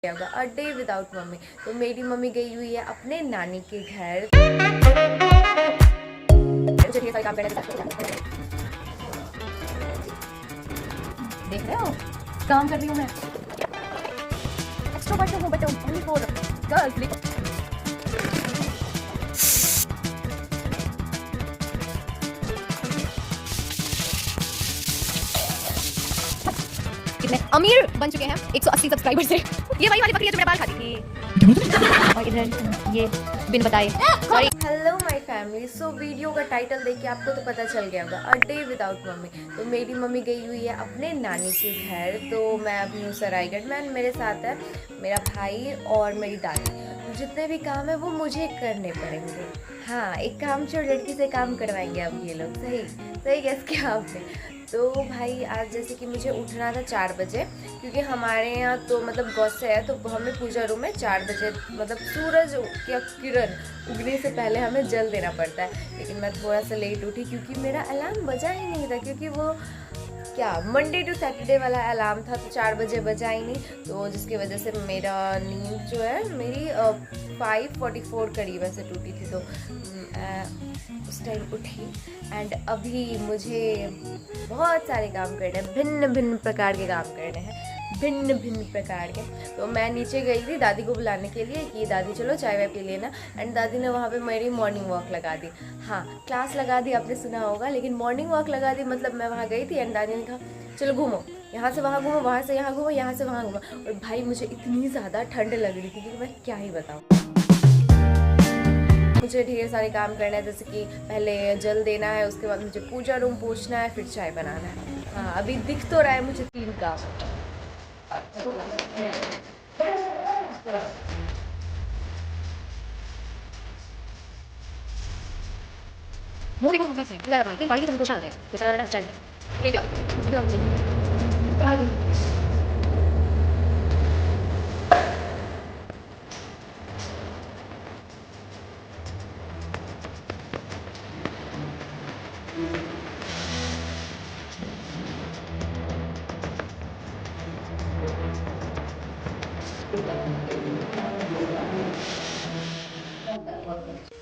होगा a day without mummy. तो मेरी मम्मी गई हुई है अपने नानी के घर। मुझे सारे काम करने देख रहे हो, काम कर रही हूँ मैं। एक्स्ट्रोवर्ट हूँ बट ओनली फॉर गर्ल्स। कितने अमीर बन चुके हैं 180 सब्सक्राइबर से। ये वही वाली बकरी है जो मेरा बाल खाती थी। और इधर ये बिन बताए sorry. Hello my family. So video का टाइटल देख के आपको तो पता चल गया होगा अ डे विदाउट मम्मी। तो मेरी मम्मी गई हुई है अपने नानी के घर। तो मैं अभी हूँ सरायगढ़ में। मेरे साथ है मेरा भाई और मेरी दादी। जितने भी काम है वो मुझे करने पड़ेंगे। हाँ, एक काम छोड़ लड़की से काम करवाएंगे अब ये लोग। सही सही गैस किया आपने। तो भाई आज जैसे कि मुझे उठना था 4 बजे, क्योंकि हमारे यहाँ तो मतलब गौसे है तो हमें पूजा रूम में 4 बजे मतलब सूरज या किरण उगने से पहले हमें जल देना पड़ता है। लेकिन मैं थोड़ा सा लेट उठी क्योंकि मेरा अलार्म बजा ही नहीं था, क्योंकि वो क्या मंडे टू सैटरडे वाला अलार्म था तो 4 बजे बजा ही नहीं। तो जिसकी वजह से मेरा नींद जो है मेरी 5:44 करीब ऐसे टूटी थी। तो उस टाइम उठी एंड अभी मुझे बहुत सारे काम करने हैं, भिन्न भिन्न प्रकार के काम करने हैं, भिन्न भिन्न प्रकार के। तो मैं नीचे गई थी दादी को बुलाने के लिए कि दादी चलो चाय वाय पी लेना। एंड दादी ने वहाँ पे मेरी मॉर्निंग वॉक लगा दी। हाँ, क्लास लगा दी, आपने सुना होगा, लेकिन मॉर्निंग वॉक लगा दी। मतलब मैं वहाँ गई थी एंड दादी ने कहा चलो घूमो, यहाँ से वहाँ घूमो, वहाँ से यहाँ घूमो, यहाँ से वहाँ घूमो। और भाई मुझे इतनी ज़्यादा ठंड लग रही थी कि मैं क्या ही बताऊँ। मुझे ढेर सारे काम करना है, जैसे कि पहले जल देना है, उसके बाद मुझे पूजा रूम पोछना है, फिर चाय बनाना है। हाँ, अभी दिख तो रहा है मुझे 3 काम।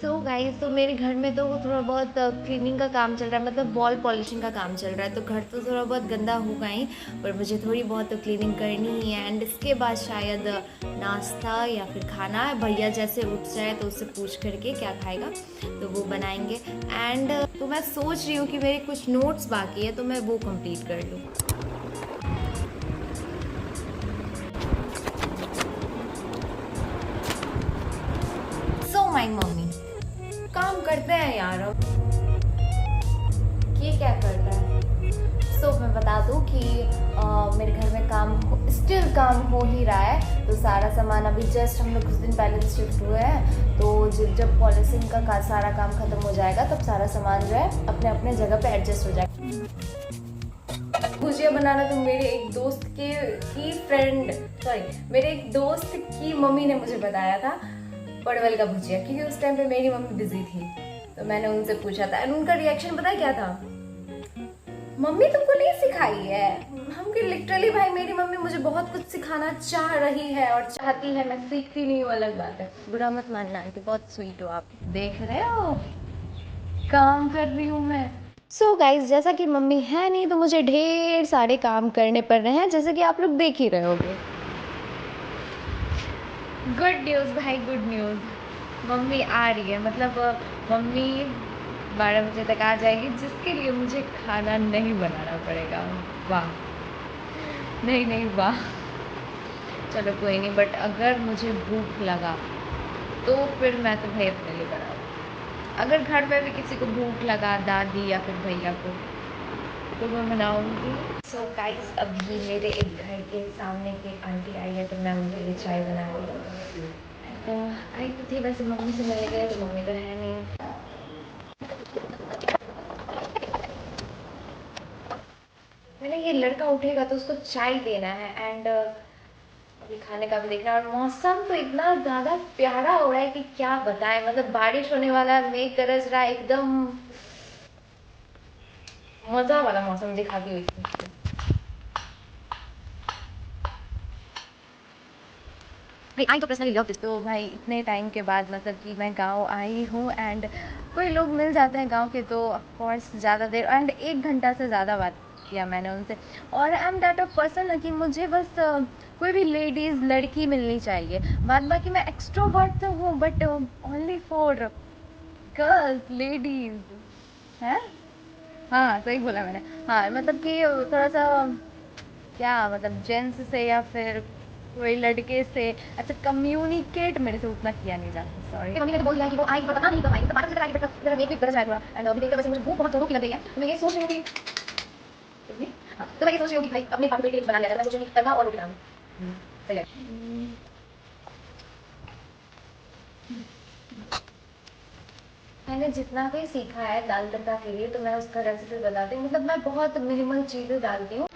सो गाइस, तो मेरे घर में तो थोड़ा बहुत क्लीनिंग का काम चल रहा है, मतलब वॉल पॉलिशिंग का काम चल रहा है। तो घर तो थोड़ा बहुत गंदा होगा ही, पर मुझे थोड़ी बहुत तो क्लीनिंग करनी ही है। एंड इसके बाद शायद नाश्ता या फिर खाना, भैया जैसे उठ जाए तो उससे पूछ करके क्या खाएगा तो वो बनाएंगे। एंड तो मैं सोच रही हूँ कि मेरे कुछ नोट्स बाकी है तो मैं वो कंप्लीट कर लूँ। सो माई मम्मी काम करते हैं यार। अब ये क्या कर रहा है? सो मैं बता दूं कि मेरे घर में स्टिल काम हो ही रहा है। तो सारा सामान अभी जस्ट हम लोग कुछ दिन पहले से शिफ्ट हुए हैं। तो जब पॉलिशिंग का सारा काम खत्म हो जाएगा तब सारा सामान जो है अपने अपने जगह पे एडजस्ट हो जाएगा। भुजिया बनाना तो मेरे एक दोस्त की फ्रेंड, सॉरी, मेरे एक दोस्त की मम्मी ने मुझे बताया था परवल का भुजिया, क्योंकि उस टाइम पे मेरी मम्मी बिजी थी। तो मैंने उनसे पूछा था एंड उनका रिएक्शन पता है क्या था? मम्मी तुमको नहीं सिखाई है। हम कि लिटरली भाई मेरी मम्मी मुझे बहुत कुछ सिखाना चाह रही है और चाहती है, मैं सीखती नहीं हूँ, अलग बात है। बुरा मत मानना आंटी, बहुत स्वीट हो आप। देख रहे हो काम कर रही हूँ मैं। सो गाइज, जैसा कि मम्मी है नहीं तो मुझे ढेर सारे काम करने पड़ रहे हैं, जैसे कि आप लोग देख ही रहे होगे। गुड न्यूज़ भाई, गुड न्यूज़, मम्मी आ रही है। मतलब मम्मी 12 बजे तक आ जाएगी, जिसके लिए मुझे खाना नहीं बनाना पड़ेगा। वाह, नहीं नहीं वाह। चलो कोई नहीं, बट अगर मुझे भूख लगा तो फिर मैं तो भाई अपने लिए बनाऊँ। अगर घर में भी किसी को भूख लगा, दादी या फिर भैया को, तो मैं बनाऊँगी। सो गाइस, अभी मेरे एक घर के सामने की आंटी आई है तो मैं उनके लिए चाय बना रही हूँ। आई तो थी वैसे मम्मी से मिलने गए, तो मम्मी तो है नहीं। मैंने ये लड़का उठेगा तो उसको चाय देना है एंड अभी खाने का भी देखना। और मौसम तो इतना ज़्यादा प्यारा हो रहा है कि क्या बताएं, मतलब बारिश होने वाला है, मेघ गरज रहा है, एकदम मज़ा वाला मौसम दिखा दी हुई। भाई आई तो पर्सनली लव दिस। तो भाई इतने टाइम के बाद मतलब कि मैं गांव आई हूँ एंड कोई लोग मिल जाते हैं गांव के, तो ऑफकोर्स ज़्यादा देर एंड 1 घंटा से ज़्यादा बात किया मैंने उनसे। और I am that of person कि मुझे बस कोई भी लेडीज़ लड़की मिलनी चाहिए। बाद बाकी मैं एक्सट्रोवर्ट तो हूँ but only for girls ladies है। हाँ सही बोला मैंने। हाँ मतलब कि थोड़ा सा क्या मतलब जेंट्स से या फिर कोई लड़के से अच्छा कम्युनिकेट मेरे से उतना किया नहीं जाता। सॉरी मम्मी ने तो बोल दिया कि वो आई पर पता नहीं कब आई, तो बात आएगी बट मेरा वेट भी बढ़ जाए थोड़ा एंड अभी देखकर वैसे मुझे भूख बहुत जोरों की लग रही है। तो मैं ये सोच रही हूँ कि हाँ, तो मैं ये सोच रही हूँ कि भाई अपने पापा के लिए बना लिया था। मैं सोच रही हूँ तवा और रोटी बनाऊँ। सही है। मैंने जितना भी सीखा है दाल तड़का के लिए तो मैं उसका रेसिपी बताती हूँ। मतलब मैं बहुत मिनिमल चीज़ें डालती हूँ,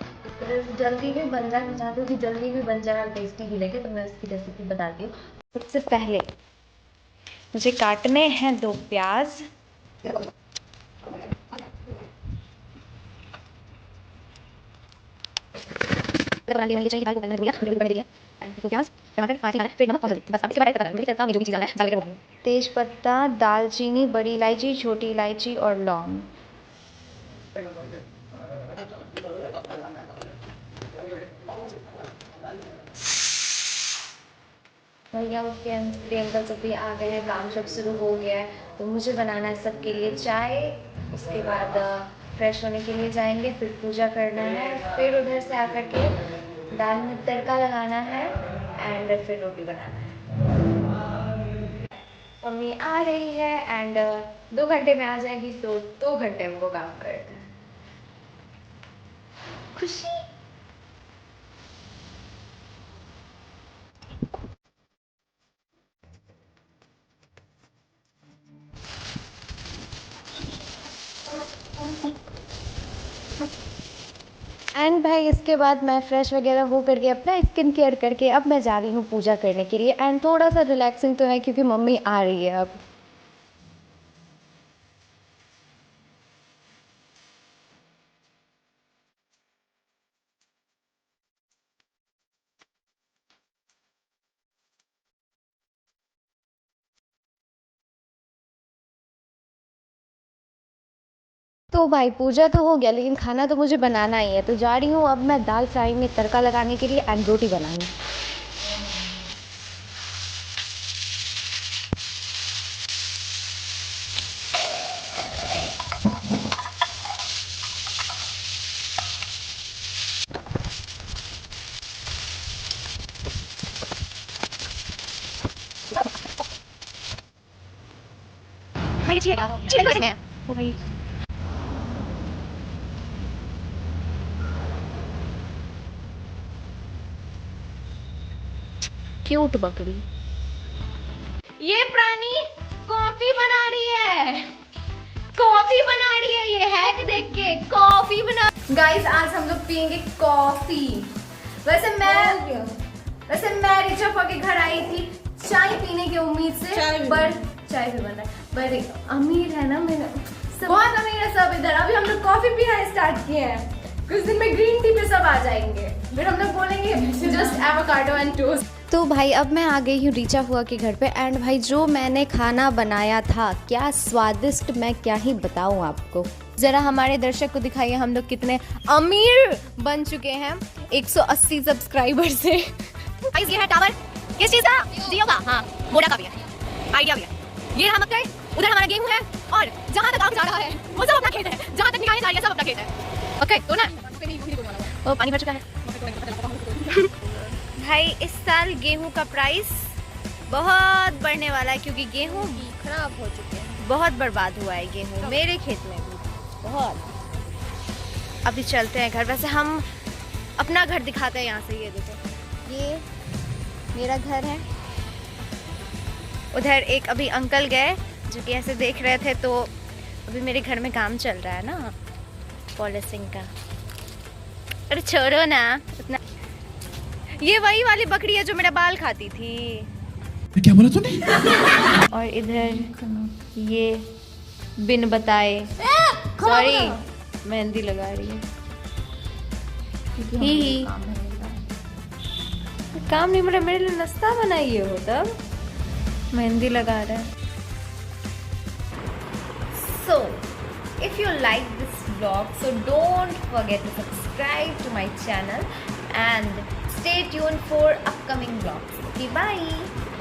जल्दी भी बन जाए। मैं चाहती हूँ कि जल्दी भी बन जाए और टेस्टी भी लगे, तो मैं उसकी रेसिपी बताती हूँ। सबसे पहले मुझे काटने हैं 2 प्याज। बना लिया, ये चाहिए दाल को पहले भून लिया, बना दिया एंड 2 प्याज, टमाटर, पानी डाला, फिर नमक और हल्दी। बस अब इसके बाद पता मुझे तड़का में जो भी चीज़ डालना है डाल के रखूँ। तेज पत्ता, दालचीनी, बड़ी इलायची, छोटी इलायची और लौंग। भैया उसके अंकल सब भी आ गए हैं, काम सब शुरू हो गया है, तो मुझे बनाना है सबके लिए चाय। उसके बाद फ्रेश होने के लिए जाएंगे, फिर पूजा करना है, फिर उधर से आकर के दाल में तड़का लगाना है एंड फिर रोटी बनाना है। मम्मी आ रही है एंड 2 घंटे में आ जाएगी, तो 2 घंटे हमको काम करना है। खुशी। एंड भाई इसके बाद मैं फ्रेश वगैरह हो करके अपना स्किन केयर करके अब मैं जा रही हूँ पूजा करने के लिए एंड थोड़ा सा रिलैक्सिंग तो है क्योंकि मम्मी आ रही है अब। तो भाई पूजा तो हो गया लेकिन खाना तो मुझे बनाना ही है, तो जा रही हूँ अब मैं दाल फ्राई में तड़का लगाने के लिए एंड रोटी बनाऊंगी। भाई चाहिए वो भाई क्यूट बकरी। ये प्राणी कॉफी बना रही है, कॉफी बना रही है, ये हैक देख के कॉफी बना। गाइस आज हम लोग पियेंगे कॉफी। वैसे मैं ऋचा के घर आई थी चाय पीने की उम्मीद से, पर चाय भी बना पर अमीर है ना मेरा, बहुत अमीर है सब इधर। अभी हम लोग कॉफी पीना स्टार्ट किए हैं, कुछ दिन में ग्रीन टी पे सब आ जाएंगे, फिर हम लोग बोलेंगे जस्ट एवोकाडो एंड टोस्ट। तो भाई अब मैं आ गई हूँ रीचा हुआ के घर पे एंड भाई जो मैंने खाना बनाया था क्या स्वादिष्ट, मैं क्या ही बताऊँ आपको। ज़रा हमारे दर्शक को दिखाइए हम लोग कितने अमीर बन चुके हैं 180 सब्सक्राइबर से। ये है टावर किस चीज़ का? जियो का। हाँ वोडा का भी है, आइडिया भी है। ये हम मकई, उधर हमारा गेहूं है और जहाँ तक आग जा रहा है वो सब अपना खेत है, जहाँ तक निकाले जा रही है सब अपना खेत है। ओके तो ना वो पानी भर चुका है। भाई इस साल गेहूं का प्राइस बहुत बढ़ने वाला है क्योंकि गेहूं खराब हो चुके हैं, बहुत बर्बाद हुआ है गेहूं मेरे खेत में भी बहुत। अभी चलते हैं घर, वैसे हम अपना घर दिखाते हैं यहाँ से। ये देखो ये मेरा घर है, उधर एक अभी अंकल गए जो कि ऐसे देख रहे थे, तो अभी मेरे घर में काम चल रहा है ना पॉलिशिंग का। अरे छोड़ो ना इतना। ये वही वाली बकरी है जो मेरा बाल खाती थी। क्या बोला तूने? और इधर ये बिन बताए सॉरी मेहंदी लगा रही है। ही काम नहीं मिला, मेरे लिए नाश्ता बनाइए हो, तब मेहंदी लगा रहा है। So, if you like this vlog, so don't forget to subscribe to my channel and stay tuned for upcoming vlogs. Okay, bye.